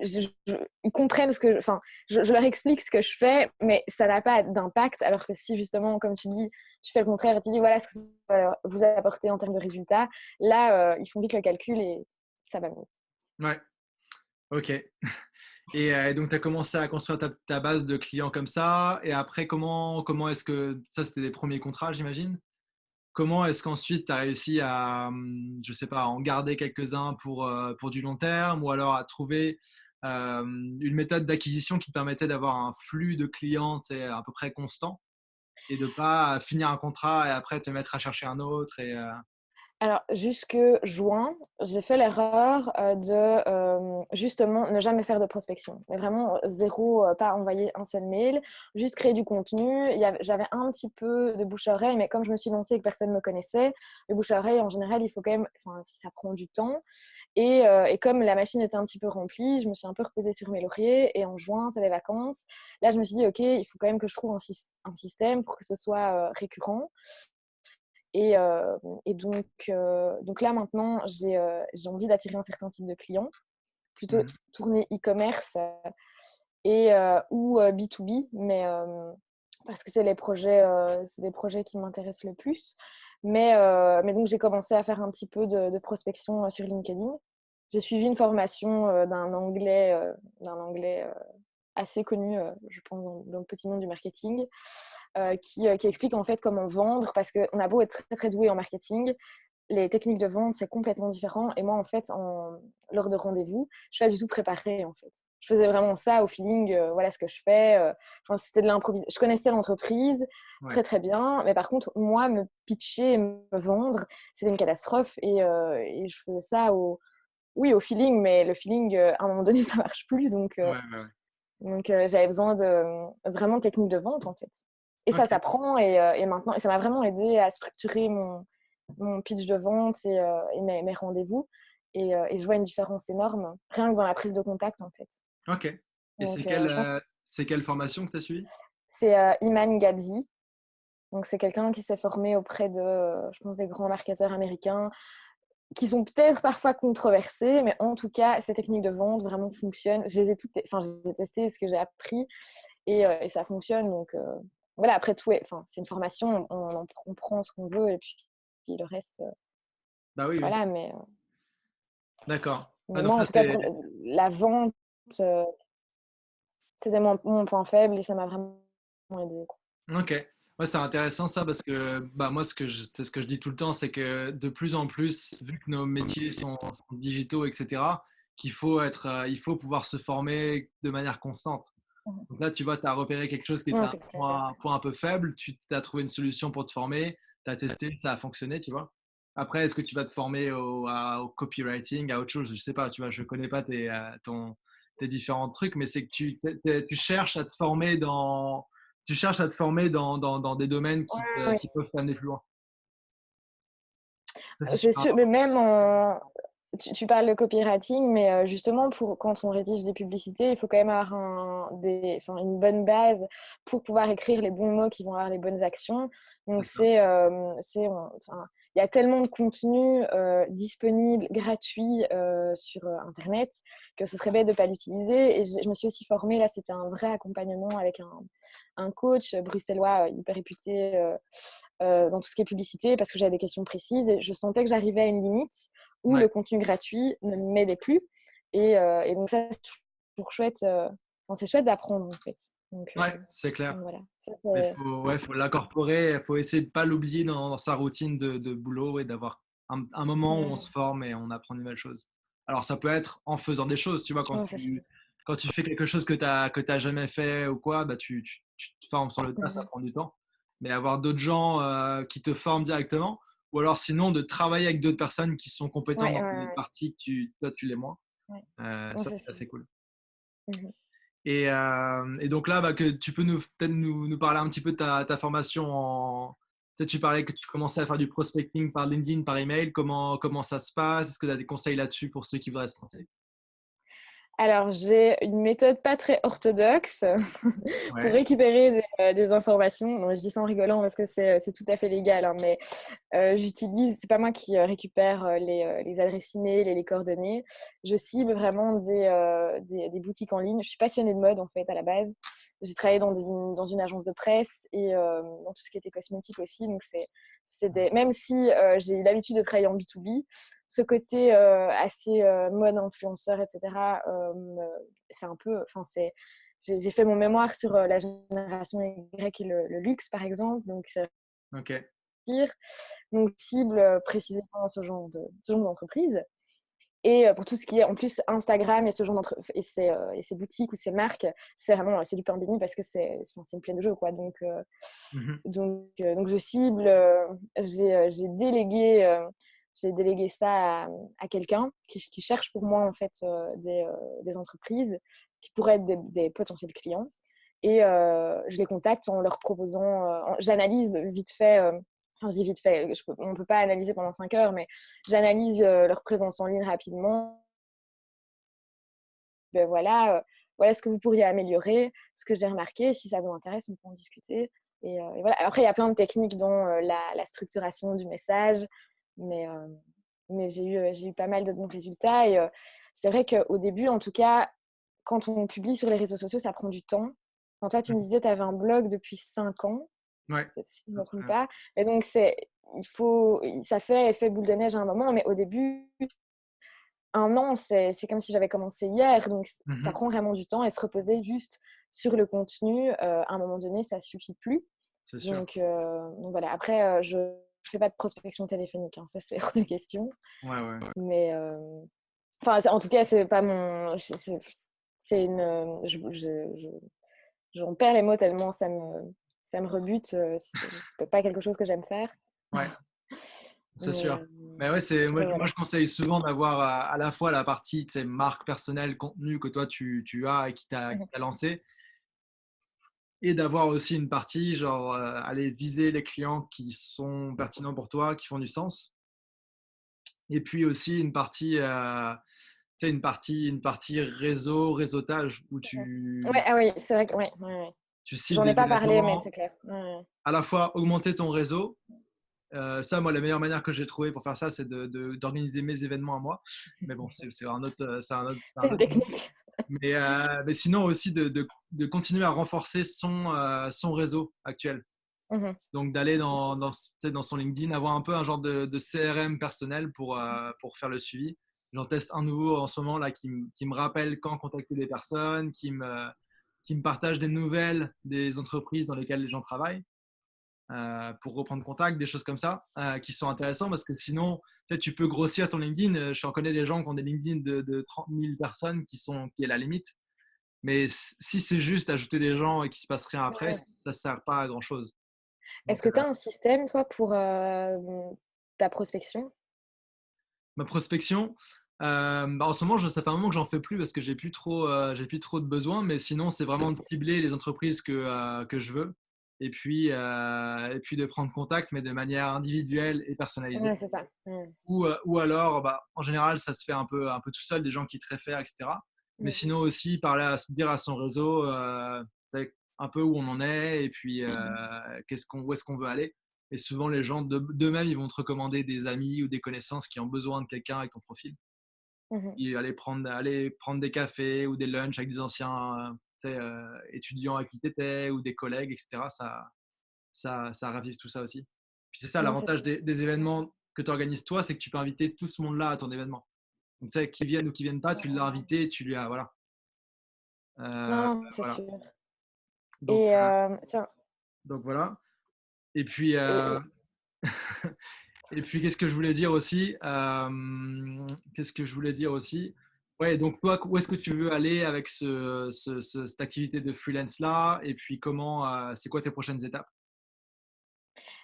ils comprennent enfin, je leur explique ce que je fais, mais ça n'a pas d'impact. Alors que si justement, comme tu dis, tu fais le contraire et tu dis voilà ce que ça va vous apporter en termes de résultats, là, ils font vite le calcul et ça va mieux. Ouais, ok. Et donc, tu as commencé à construire ta base de clients comme ça. Et après, comment est-ce que ça, c'était les premiers contrats, j'imagine? Comment est-ce qu'ensuite tu as réussi à, je sais pas, à en garder quelques-uns pour du long terme ou alors à trouver une méthode d'acquisition qui te permettait d'avoir un flux de clients, tu sais, à peu près constant et de pas finir un contrat et après te mettre à chercher un autre Alors, jusque juin, j'ai fait l'erreur de justement ne jamais faire de prospection. Mais vraiment zéro, pas envoyer un seul mail, juste créer du contenu. J'avais un petit peu de bouche à oreille, mais comme je me suis lancée et que personne ne me connaissait, le bouche à oreille, en général, il faut quand même, enfin, ça prend du temps. Et comme la machine était un petit peu remplie, je me suis un peu reposée sur mes lauriers. Et en juin, c'est les vacances. Là, je me suis dit, OK, il faut quand même que je trouve un système pour que ce soit récurrent. Et, euh, donc là, maintenant, j'ai envie d'attirer un certain type de clients, plutôt Mhm. tourner e-commerce ou B2B, parce que c'est des projets qui m'intéressent le plus. Mais donc, j'ai commencé à faire un petit peu de prospection sur LinkedIn. J'ai suivi une formation d'un anglais assez connu, je pense, dans le petit monde du marketing, qui explique en fait comment vendre, parce qu'on a beau être très très doué en marketing, les techniques de vente c'est complètement différent. Et moi en fait, lors de rendez-vous, je suis pas du tout préparée en fait. Je faisais vraiment ça au feeling, voilà ce que je fais. C'était de l'improvisation. Je connaissais l'entreprise Ouais, très très bien, mais par contre moi me pitcher et me vendre, c'était une catastrophe. Et je faisais ça oui, au feeling, mais le feeling, à un moment donné, ça marche plus. Donc, ouais, ouais, ouais. j'avais besoin de vraiment de technique de vente, en fait. Et ça Ok. s'apprend. Et maintenant, et ça m'a vraiment aidé à structurer mon pitch de vente et mes rendez-vous. Et je vois une différence énorme, rien que dans la prise de contact, en fait. Ok. Et Donc, je pense que c'est quelle formation que tu as suivi? c'est Iman Gadzhi. Donc, c'est quelqu'un qui s'est formé auprès je pense, des grands marketeurs américains qui sont peut-être parfois controversés, mais en tout cas, ces techniques de vente vraiment fonctionnent. Je les ai j'ai testé ce que j'ai appris et ça fonctionne. Donc, voilà, après tout, c'est une formation, on prend ce qu'on veut et puis le reste, Bah oui, oui. voilà. D'accord. Ah, Mais donc moi, ça, en tout cas, c'était. pour la vente, euh, c'était mon point faible et ça m'a vraiment aidé. Ok. Ouais, c'est intéressant ça parce que bah, moi, c'est ce que je dis tout le temps, c'est que de plus en plus, vu que nos métiers sont digitaux, etc., il faut pouvoir se former de manière constante. Donc là, tu vois, tu as repéré quelque chose qui était Non, un c'est clair. point un peu faible, tu as trouvé une solution pour te former, tu as testé, ça a fonctionné, tu vois. Après, est-ce que tu vas te former au copywriting, à autre chose? Je sais pas, tu vois, je connais pas tes différents trucs, mais c'est que tu cherches à te former dans des domaines Oui, qui peuvent t'amener plus loin. Ça, c'est c'est super sûr, mais important. même tu parles de copywriting, mais justement, quand on rédige des publicités, il faut quand même avoir une bonne base pour pouvoir écrire les bons mots qui vont avoir les bonnes actions. C'est Donc, ça. il y a tellement de contenu disponible, gratuit sur Internet, que ce serait bête de ne pas l'utiliser. Et je me suis aussi formée, là, c'était un vrai accompagnement avec un coach bruxellois hyper réputé dans tout ce qui est publicité, parce que j'avais des questions précises et je sentais que j'arrivais à une limite où Ouais. le contenu gratuit ne m'aidait plus. Et donc ça, c'est toujours chouette. Enfin, c'est chouette d'apprendre en fait. Ouais, c'est clair. Donc voilà. Ça, Il c'est... faut l'incorporer, il faut essayer de ne pas l'oublier dans sa routine de boulot et d'avoir un moment où on se Ouais. forme et on apprend de nouvelles choses. Alors, ça peut être en faisant des choses, tu vois, Ouais, c'est sûr. quand tu fais quelque chose que tu jamais fait ou quoi, bah, tu te formes sur le tas, ça Mhm. prend du temps. Mais avoir d'autres gens qui te forment directement, ou alors sinon de travailler avec d'autres personnes qui sont compétentes Ouais, dans ouais, une ouais. partie que toi, tu l'es moins, Ouais. Non, ça, c'est c'est sûr. assez cool. Mhm. Et donc là, bah, que tu peux peut-être nous parler un petit peu de ta formation en. Tu sais, tu parlais que tu commençais à faire du prospecting par LinkedIn, par email. Comment ça se passe? Est-ce que tu as des conseils là-dessus pour ceux qui voudraient se lancer? Alors, j'ai une méthode pas très orthodoxe pour Ouais, récupérer des informations. Donc, je dis ça en rigolant parce que c'est tout à fait légal, hein, mais j'utilise, c'est pas moi qui récupère les adresses email et les coordonnées. Je cible vraiment des boutiques en ligne. Je suis passionnée de mode en fait à la base. J'ai travaillé dans une agence de presse et dans tout ce qui était cosmétique aussi. Donc même si j'ai eu l'habitude de travailler en B2B, ce côté assez mode influenceur, etc. C'est un peu, enfin j'ai fait mon mémoire sur la génération Y et le luxe par exemple. Donc c'est ok. donc cible précisément ce genre d'entreprise. Et pour tout ce qui est en plus Instagram et ce genre et ces boutiques ou ces marques, c'est vraiment c'est du pain béni parce que c'est une plaie de jeu quoi. Mhm. Donc je cible, j'ai délégué ça à quelqu'un qui cherche pour moi en fait des entreprises qui pourraient être des potentiels clients. Et je les contacte en leur proposant, j'analyse vite fait. Enfin, je dis vite fait, on ne peut pas analyser pendant 5 heures, mais j'analyse leur présence en ligne rapidement. Ben voilà ce que vous pourriez améliorer, ce que j'ai remarqué. Si ça vous intéresse, on peut en discuter. Et voilà. Après, il y a plein de techniques, dont la structuration du message, mais, euh, mais j'ai eu pas mal de bons résultats. Et c'est vrai qu'au début, en tout cas, quand on publie sur les réseaux sociaux, ça prend du temps. Quand toi, tu me disais, tu avais un blog depuis 5 ans, Ouais. si je ne me trompe pas. Et donc, ça fait effet boule de neige à un moment, mais au début, un an, c'est comme si j'avais commencé hier. Donc, ça Mhm. prend vraiment du temps et se reposer juste sur le contenu, à un moment donné, ça suffit plus. C'est sûr. Donc voilà. Après, je ne fais pas de prospection téléphonique, hein, ça c'est hors de question. Ouais, ouais. Mais enfin, en tout cas, c'est pas mon. C'est une. J'en perds les mots tellement ça me rebute. C'est pas quelque chose que j'aime faire. Ouais, c'est Mais, sûr. Mais ouais, moi, voilà. je conseille souvent d'avoir à la fois la partie, tu sais, marque personnelle, contenu que toi tu as et qui t'a lancé, et d'avoir aussi une partie, genre, aller viser les clients qui sont pertinents pour toi, qui font du sens. Et puis aussi une partie, tu sais, une partie réseautage où Ouais, ah oui, c'est vrai que ouais, ouais, ouais. tu cibles J'en ai des pas parlé, mais c'est événements, clair. Ouais, ouais. à la fois augmenter ton réseau. Ça, moi, la meilleure manière que j'ai trouvé pour faire ça, c'est d'organiser mes événements à moi. Mais bon, c'est un autre, c'est C'est un une autre. technique. Mais sinon aussi de continuer à renforcer son réseau actuel. Mhm. Donc d'aller Ça, c'est tu sais, dans son LinkedIn, avoir un peu un genre de CRM personnel pour faire le suivi. J'en teste un nouveau en ce moment là qui me rappelle quand contacter des personnes, qui me partage des nouvelles des entreprises dans lesquelles les gens travaillent. Pour reprendre contact, des choses comme ça, qui sont intéressantes parce que sinon, tu sais, tu peux grossir ton LinkedIn. Je connais des gens qui ont des LinkedIn de 30 000 personnes qui est la limite. Mais si c'est juste ajouter des gens et qu'il ne se passe rien après, Ouais. ça ne sert pas à grand chose. Est-ce Donc, que tu as un système, toi, pour ta prospection? ma prospection, bah, en ce moment, ça fait un moment que j'en fais plus parce que j'ai plus trop de besoins. Mais sinon, c'est vraiment de cibler les entreprises que je veux et puis de prendre contact, mais de manière individuelle et personnalisée. Ouais, c'est ça. Mhm. Ou alors, bah, en général, ça se fait un peu tout seul, des gens qui te réfèrent, etc. Mais Mhm. sinon aussi, parler dire à son réseau un peu où on en est et puis où est-ce qu'on veut aller. Et souvent, les gens d'eux-mêmes, ils vont te recommander des amis ou des connaissances qui ont besoin de quelqu'un avec ton profil. Mhm. Et aller prendre des cafés ou des lunchs avec des anciens tu sais, étudiants à qui tu étais ou des collègues, etc. Ça ravive tout ça aussi. Puis c'est ça Non, c'est l'avantage sûr. des événements que tu organises toi, c'est que tu peux inviter tout ce monde-là à ton événement. Donc tu sais, qu'ils viennent ou qu'ils viennent pas, tu l'as invité, tu lui as voilà. Non, c'est Voilà. sûr. Donc, Et tiens, donc voilà. Et puis, et et puis, qu'est-ce que je voulais dire aussi Qu'est-ce que je voulais dire aussi Ouais, donc toi, où est-ce que tu veux aller avec cette activité de freelance-là? Et puis, c'est quoi tes prochaines étapes?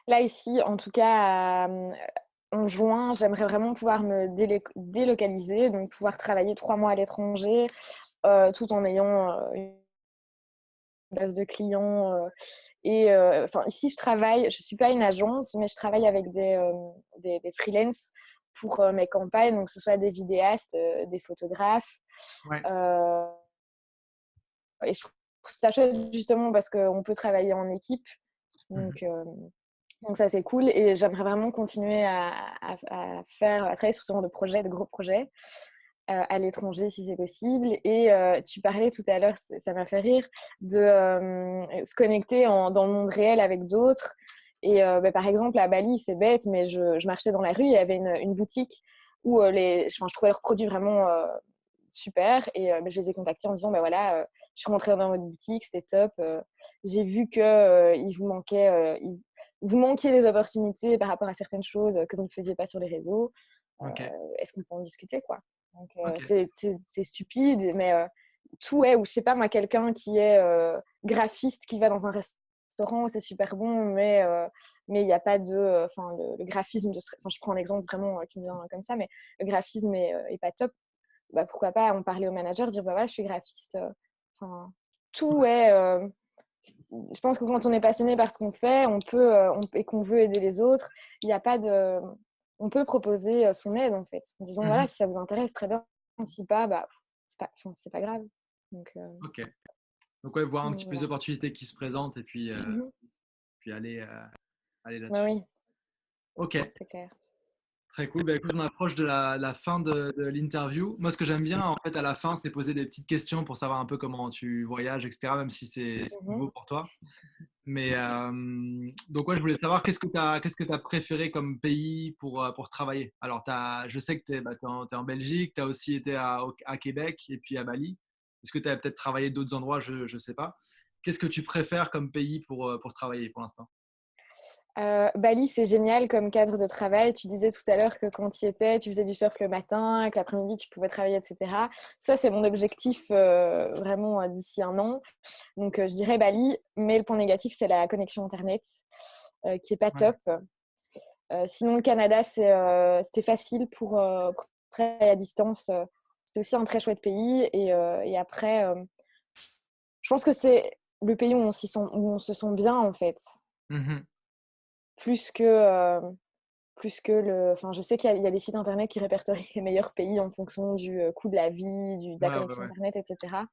là, ici, en tout cas, en juin, j'aimerais vraiment pouvoir me délocaliser, donc pouvoir travailler 3 mois à l'étranger, tout en ayant une base de clients. Et enfin, ici, je travaille, je ne suis pas une agence, mais je travaille avec des freelances pour mes campagnes, donc que ce soit des vidéastes, des photographes. Ouais. Euh, et je trouve ça chouette justement parce qu'on peut travailler en équipe. Mhm. Donc, euh, donc ça, c'est cool. Et j'aimerais vraiment continuer à travailler sur ce genre de projet, de gros projets, à l'étranger si c'est possible. Et tu parlais tout à l'heure, ça m'a fait rire, de se connecter dans le monde réel avec d'autres. Et bah, par exemple, à Bali, c'est bête, mais je marchais dans la rue, il y avait une boutique où je trouvais leurs produits vraiment super. Et bah, je les ai contactés en disant, bah, voilà, je suis rentrée dans votre boutique, c'était top. J'ai vu que vous manquiez des opportunités par rapport à certaines choses que vous ne faisiez pas sur les réseaux. Ok. Est-ce qu'on peut en discuter, quoi? Donc, Ok. c'est stupide, mais tout est, ou je sais pas, moi, quelqu'un qui est graphiste, qui va dans un restaurant, c'est super bon, mais il n'y a pas de. Enfin, le graphisme, je prends un exemple vraiment qui me vient comme ça, mais le graphisme est pas top. Bah, pourquoi pas en parler au manager, dire bah voilà, je suis graphiste. Enfin, tout est. Je pense que quand on est passionné par ce qu'on fait, et qu'on veut aider les autres, il n'y a pas de. On peut proposer son aide en fait, en disant voilà, Mhm. si ça vous intéresse, très bien. Si pas, bah c'est pas grave. Donc, Ok. Donc, ouais, voir un petit peu les voilà. opportunités qui se présentent et Mhm. puis aller Bah là-dessus. oui, Ok. c'est clair. Très cool. Bah, écoute, on approche de la fin de l'interview. Moi, ce que j'aime bien, en fait, à la fin, c'est poser des petites questions pour savoir un peu comment tu voyages, etc., même si c'est Mhm. nouveau pour toi. Mais donc, ouais, je voulais savoir qu'est-ce que tu as préféré comme pays pour travailler. Alors, je sais que t'es en Belgique, tu as aussi été à Québec et puis à Bali. Est-ce que tu as peut-être travaillé d'autres endroits? Je ne sais pas. Qu'est-ce que tu préfères comme pays pour travailler pour l'instant? Bali, c'est génial comme cadre de travail. Tu disais tout à l'heure que quand tu y étais, tu faisais du surf le matin, que l'après-midi, tu pouvais travailler, etc. Ça, c'est mon objectif vraiment d'ici un an. Donc, je dirais Bali, mais le point négatif, c'est la connexion Internet qui est pas Ouais. top. Sinon, le Canada, c'était facile pour travailler à distance. C'était aussi un très chouette pays. Et après, je pense que c'est le pays où on se sent bien, en fait, Mhm. plus que enfin, je sais qu'il y a des sites internet qui répertorient les meilleurs pays en fonction du coût de la vie, de la Ouais, ouais, connexion ouais. internet, etc.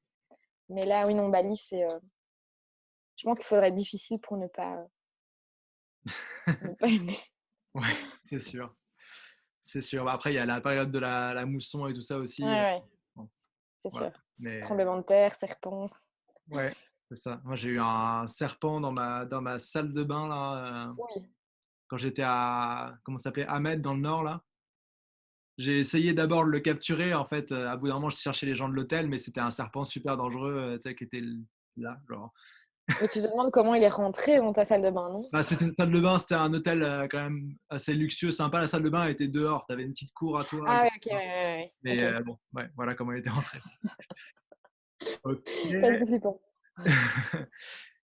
Mais là, oui, non, Bali, je pense qu'il faudrait être difficile pour ne pas aimer. Ouais, c'est sûr. C'est sûr. Bah, après, il y a la période de la mousson et tout ça Ouais, aussi. ouais, Bon, c'est voilà. sûr. Mais Tremblement de terre, serpent. ouais, c'est ça. Moi, j'ai eu un serpent dans ma salle de bain là, Oui. quand j'étais comment ça s'appelait, Ahmed dans le nord là. J'ai essayé d'abord de le capturer. En fait, à bout d'un moment, je cherchais les gens de l'hôtel, mais c'était un serpent super dangereux, tu sais, qui était là, genre. Et tu te demandes comment il est rentré dans ta salle de bain, non? Bah, c'était une salle de bain, c'était un hôtel quand même assez luxueux, sympa. La salle de bain elle était dehors. Tu avais une petite cour à toi, Ah oui, ok, etc. ouais, ouais, ouais, Mais ok. bon, ouais, voilà comment elle était rentrée. Ok. Pas du tout flippant.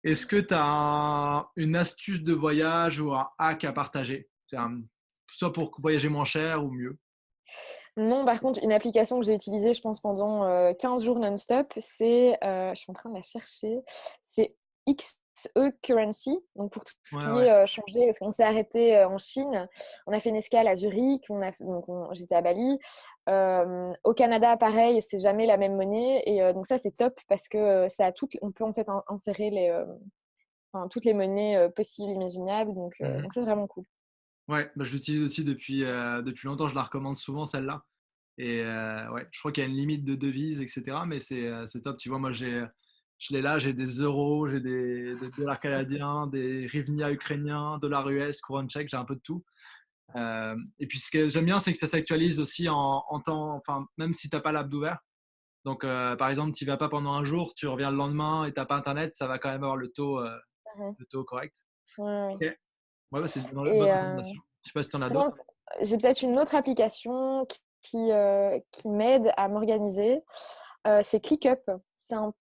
Est-ce que tu as une astuce de voyage ou un hack à partager? Soit pour voyager moins cher ou mieux. Non, par contre, une application que j'ai utilisée, je pense, pendant 15 jours non-stop, je suis en train de la chercher, c'est XE Currency, donc pour tout ce Ouais, qui ouais. est changer, parce qu'on s'est arrêté en Chine, on a fait une escale à Zurich, j'étais à Bali. Au Canada, pareil, c'est jamais la même monnaie, et donc ça, c'est top, parce que on peut en fait insérer enfin, toutes les monnaies possibles, imaginables, Mhm. donc c'est vraiment cool. Ouais, bah, je l'utilise aussi depuis longtemps. Je la recommande souvent celle-là. Et ouais, je crois qu'il y a une limite de devises, etc. Mais c'est top. Tu vois, moi, je l'ai là, j'ai des euros, j'ai des dollars canadiens, des hryvnia ukrainiens, dollars US, couronne tchèque, j'ai un peu de tout. Et puis, ce que j'aime bien, c'est que ça s'actualise aussi en temps, enfin, même si tu n'as pas l'app d'ouvert. Donc, par exemple, tu n'y vas pas pendant un jour, tu reviens le lendemain et tu n'as pas Internet, ça va quand même avoir Mhm. le taux correct. Ouais, Ok. ouais. Ouais, bah, c'est une bonne Et recommandation. Je sais pas si tu en as d'autres. sinon, j'ai peut-être une autre application qui m'aide à m'organiser. C'est ClickUp. En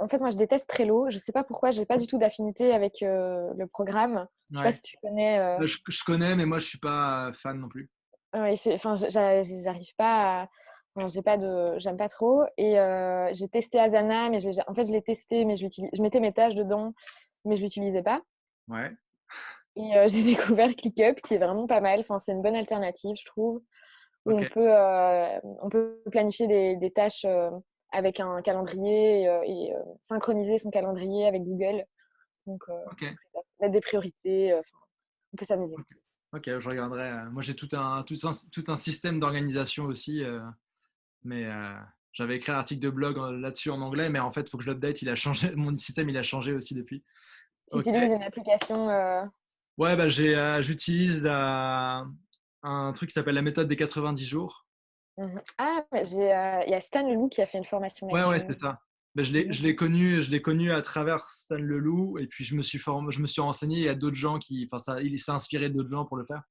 fait, moi, je déteste Trello. Je ne sais pas pourquoi, je n'ai pas du tout d'affinité avec le programme. Je ne sais pas Ouais. si tu connais. Je connais, mais moi, je suis pas fan non plus. Ouais, enfin, j'arrive pas à... enfin, j'aime pas trop. Et j'ai testé Asana, mais en fait, je l'ai testé, mais je mettais mes tâches dedans, mais je l'utilisais pas. Ouais. Et j'ai découvert ClickUp, qui est vraiment pas mal. Enfin, c'est une bonne alternative, je trouve, où Ok. on peut planifier des tâches avec un calendrier et synchroniser son calendrier avec Google. Ok. Donc c'est top. Mettre des priorités, enfin, on peut s'amuser. Ok. Ok, je regarderai. Moi, j'ai tout un système d'organisation aussi, mais j'avais écrit un article de blog là-dessus en anglais, mais en fait, il faut que je l'update. Il a changé. Mon système, il a changé aussi depuis. Tu Ok. utilises une application Ouais, bah, j'utilise un truc qui s'appelle la méthode des 90 jours. mhm. Ah, il y a Stan Leloup qui a fait une formation Ouais, là-dessus. c'est ça. Ben, Mhm. je l'ai connu à travers Stan Leloup, et puis je me suis renseigné. Il y a d'autres gens enfin, il s'est inspiré d'autres gens pour le faire.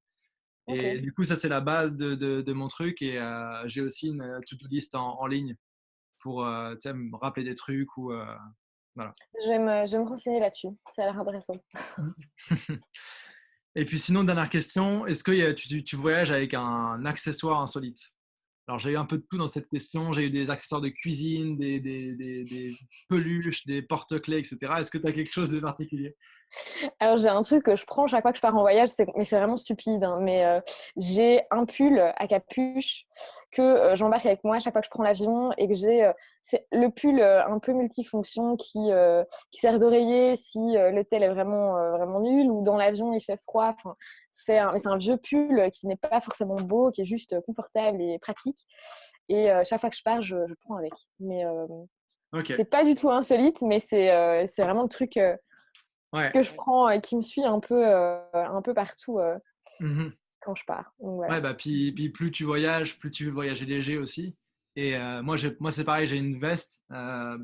Ok. Et du coup, ça, c'est la base de mon truc. Et j'ai aussi une to-do list en ligne pour tu sais, me rappeler des trucs ou voilà. Je vais me renseigner là-dessus. Ça a l'air intéressant. Et puis sinon, dernière question, est-ce que tu voyages avec un accessoire insolite? Alors, j'ai eu un peu de tout dans cette question. J'ai eu des accessoires de cuisine, des peluches, des porte-clés, etc. Est-ce que tu as quelque chose de particulier? Alors, j'ai un truc que je prends chaque fois que je pars en voyage, mais c'est vraiment stupide, hein, mais j'ai un pull à capuche que j'embarque avec moi chaque fois que je prends l'avion et que c'est le pull un peu multifonction qui sert d'oreiller si l'hôtel est vraiment nul ou dans l'avion il fait froid. Enfin, mais c'est un vieux pull qui n'est pas forcément beau, qui est juste confortable et pratique. Et chaque fois que je pars, je prends avec. Mais Ok. c'est pas du tout insolite, mais c'est vraiment le truc Ouais. que je prends et qui me suit un peu partout Mhm. quand je pars. Donc voilà. Ouais, bah, puis plus tu voyages, plus tu veux voyager léger aussi. Et moi, c'est pareil, j'ai une veste.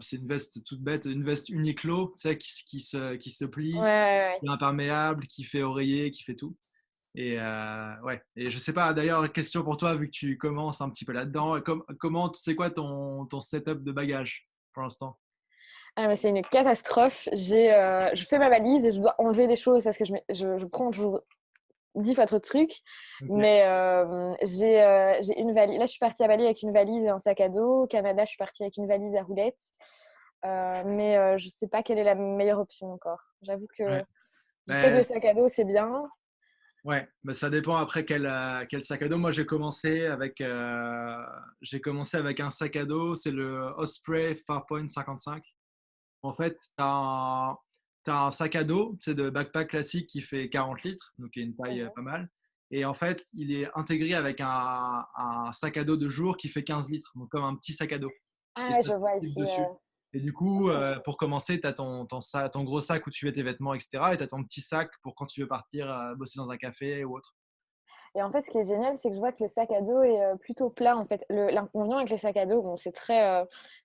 C'est une veste toute bête, une veste Uniqlo, tu sais, qui se Ouais, plie, ouais, ouais. qui est imperméable, qui fait oreiller, qui fait tout. Et ouais. Et je sais pas, d'ailleurs, question pour toi, vu que tu commences un petit peu là-dedans, comment, c'est quoi ton setup de bagages pour l'instant? Ah, mais c'est une catastrophe. Je fais ma valise et je dois enlever des choses parce que je prends toujours 10 fois trop de trucs. Ok. Mais j'ai une valise. Là, je suis partie à Bali avec une valise et un sac à dos. Au Canada, je suis partie avec une valise à roulettes. Mais je sais pas quelle est la meilleure option encore. J'avoue que Ouais. je sais que le Ben, sac à dos, c'est bien. ouais, mais ça dépend après quel sac à dos. Moi, j'ai commencé avec un sac à dos, c'est le Osprey Farpoint 55. En fait, t'as un sac à dos, c'est de backpack classique qui fait 40 litres, donc qui est une taille Mhm. pas mal. Et en fait, il est intégré avec un sac à dos de jour qui fait 15 litres, donc comme un petit sac à dos. Ah Et ouais, ça je se vois clip ici. dessus. Et du coup, Ok. pour commencer, tu as ton gros sac où tu mets tes vêtements, etc. Et tu as ton petit sac pour quand tu veux partir bosser dans un café ou autre. Et en fait, ce qui est génial, c'est que je vois que le sac à dos est plutôt plat. En fait, l'inconvénient avec les sacs à dos, bon, c'est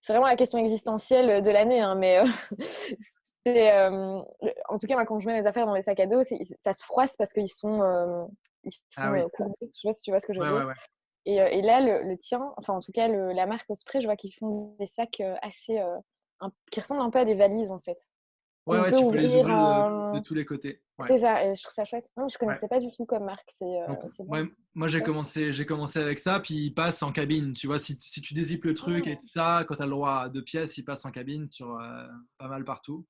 vraiment la question existentielle de l'année, hein, mais en tout cas, moi, quand je mets mes affaires dans les sacs à dos, ça se froisse parce ils Ah sont oui, courbés. Je sais pas si tu vois ce que je veux ouais, dire. ouais, ouais. Et là, le tien, enfin, en tout cas, la marque Osprey, je vois qu'ils font des sacs qui ressemblent un peu à des valises, en fait, Ouais, qu'on ouais, peut tu peux les ouvrir ouvrir de en. tous les côtés. Ouais, C'est ça, et je trouve ça chouette. Non, je ouais. connaissais pas du tout comme marque, Donc, c'est ouais, bien. moi, j'ai commencé avec ça, puis il passe en cabine. Tu vois, si tu dézippes le truc et Ah. tout ça, quand tu as le droit à 2 pièces, il passe en cabine sur pas mal partout.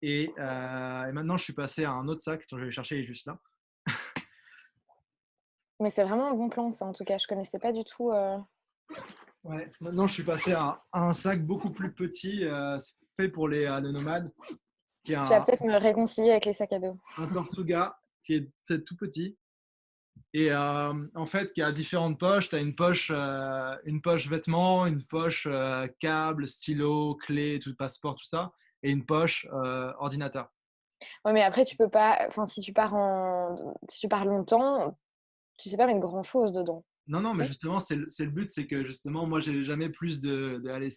Et maintenant, je suis passé à un autre sac dont je vais chercher, il est juste là. Mais c'est vraiment un bon plan, ça, en tout cas. Je connaissais pas du tout. Ouais, maintenant, je suis passé à un sac beaucoup plus petit, fait pour les nomades, qui est Tu vas peut-être me réconcilier avec les sacs à dos. un Tortuga, qui est tout petit. Et en fait, qui a différentes poches. Tu as une poche vêtements, une poche câble, stylo, clé, tout passeport, tout ça, et une poche ordinateur. Ouais, mais après, tu peux pas. Enfin, si tu pars longtemps, tu sais pas mettre grand-chose dedans. Non, non, Tu mais sais? justement, c'est le but, c'est que justement, moi, j'ai jamais plus de allez,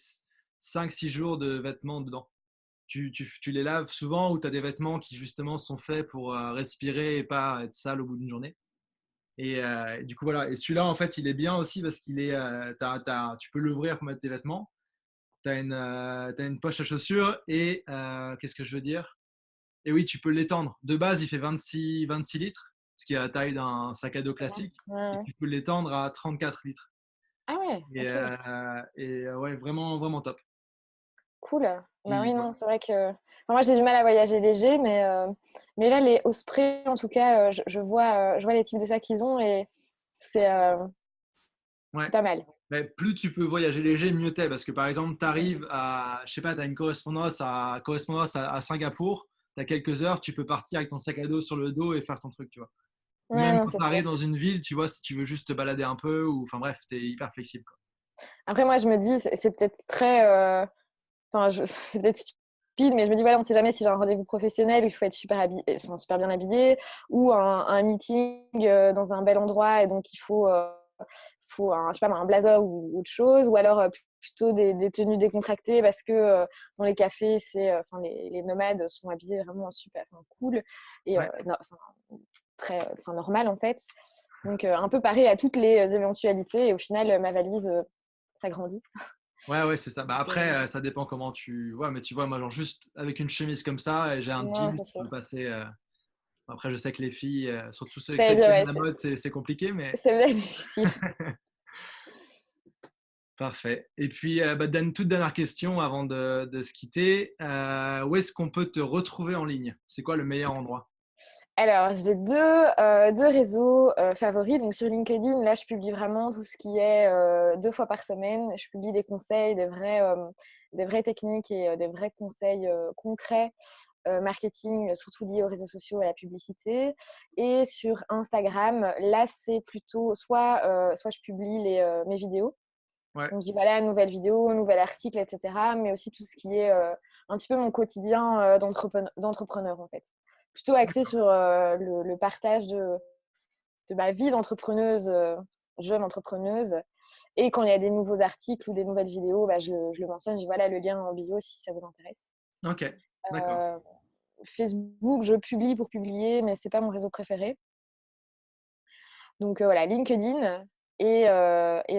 5-6 jours de vêtements dedans. Tu les laves souvent ou tu as des vêtements qui justement sont faits pour respirer et pas être sales au bout d'une journée. Et du coup, voilà. Et celui-là, en fait, il est bien aussi parce qu'il est, tu peux l'ouvrir pour mettre tes vêtements. T'as une poche à chaussures et qu'est-ce que je veux dire? Et oui, tu peux l'étendre. De base, il fait 26 litres, ce qui est la taille d'un sac à dos classique. Ouais, Et ouais. tu peux l'étendre à 34 litres. Ah ouais, ok. Ouais, vraiment, vraiment top. Cool. Bah Et oui, voilà. non, c'est vrai que enfin, moi j'ai du mal à voyager léger, mais là les Osprey, en tout cas, je vois les types de sacs qu'ils ont et c'est euh, Ouais. c'est pas mal. Mais plus tu peux voyager léger, mieux t'es. Parce que par exemple, tu arrives à, je sais pas, tu as une correspondance à Singapour, tu as quelques heures, tu peux partir avec ton sac à dos sur le dos et faire ton truc, tu vois. Ou Ouais, même non, quand c'est tu sûr. arrives dans une ville, tu vois, si tu veux juste te balader un peu, ou enfin bref, tu es hyper flexible, quoi. Après, moi je me dis, c'est peut-être très. Enfin, c'est peut-être stupide, mais je me dis, voilà, on sait jamais si j'ai un rendez-vous professionnel où il faut être super, habillé, enfin, super bien habillé, ou un meeting dans un bel endroit et donc il faut un, je sais pas, un blazer ou autre chose, ou alors plutôt des tenues décontractées parce que dans les cafés, enfin, les nomades sont habillés vraiment super enfin, cool et Ouais, enfin, très enfin, normal en fait. Donc un peu pareil à toutes les éventualités et au final, ma valise s'agrandit. ouais, ouais, c'est ça. Bah Donc, après, ça dépend comment tu vois, mais tu vois, moi, genre juste avec une chemise comme ça, et j'ai un non, jean, c'est tu peux sûr. passer. Après, je sais que les filles, surtout J'allais celles dire, qui aiment ouais, la mode, c'est compliqué, mais c'est vrai difficile. parfait. Et puis, bah, toute dernière question avant de se quitter. Où est-ce qu'on peut te retrouver en ligne? C'est quoi le meilleur endroit? Alors, j'ai deux réseaux favoris. Donc, sur LinkedIn, là, je publie vraiment tout ce qui est 2 fois par semaine. Je publie des conseils, des vraies techniques et des vrais conseils concrets marketing, surtout liés aux réseaux sociaux et à la publicité. Et sur Instagram, là, c'est plutôt soit je publie mes vidéos. Ouais, Donc, je dis voilà, nouvelle vidéo, nouvel article, etc. Mais aussi tout ce qui est un petit peu mon quotidien d'entrepreneur, en fait. Plutôt axé sur le partage de ma vie d'entrepreneuse, jeune entrepreneuse. Et quand il y a des nouveaux articles ou des nouvelles vidéos, bah, je le mentionne. Je dis voilà le lien en bio si ça vous intéresse. ok, d'accord. Euh, Facebook, je publie pour publier, mais c'est pas mon réseau préféré. Donc voilà, LinkedIn et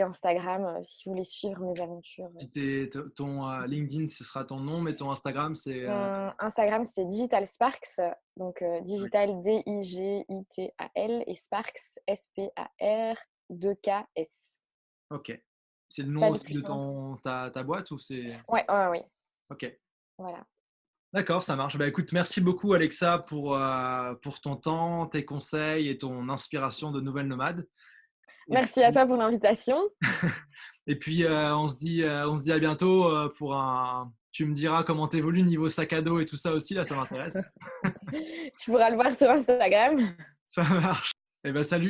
Instagram, si vous voulez suivre mes aventures. Puis ton LinkedIn, ce sera ton nom, mais ton Instagram, c'est. Mon Instagram, c'est Digital Sparks, donc Ouais, Digital Digital et Sparks Sparks. ok. C'est le C'est nom pas les aussi plus de simples. ta boîte ou c'est. Ouais, ouais, ouais. Ok. Voilà. D'accord, ça marche. Bah, écoute, merci beaucoup, Alexa, pour ton temps, tes conseils et ton inspiration de nouvelle nomade. Et Merci à puis, toi pour l'invitation. et puis on se dit à bientôt pour un. Tu me diras comment t'évolues niveau sac à dos et tout ça aussi, là, ça m'intéresse. Tu pourras le voir sur Instagram. Ça marche. Et ben salut.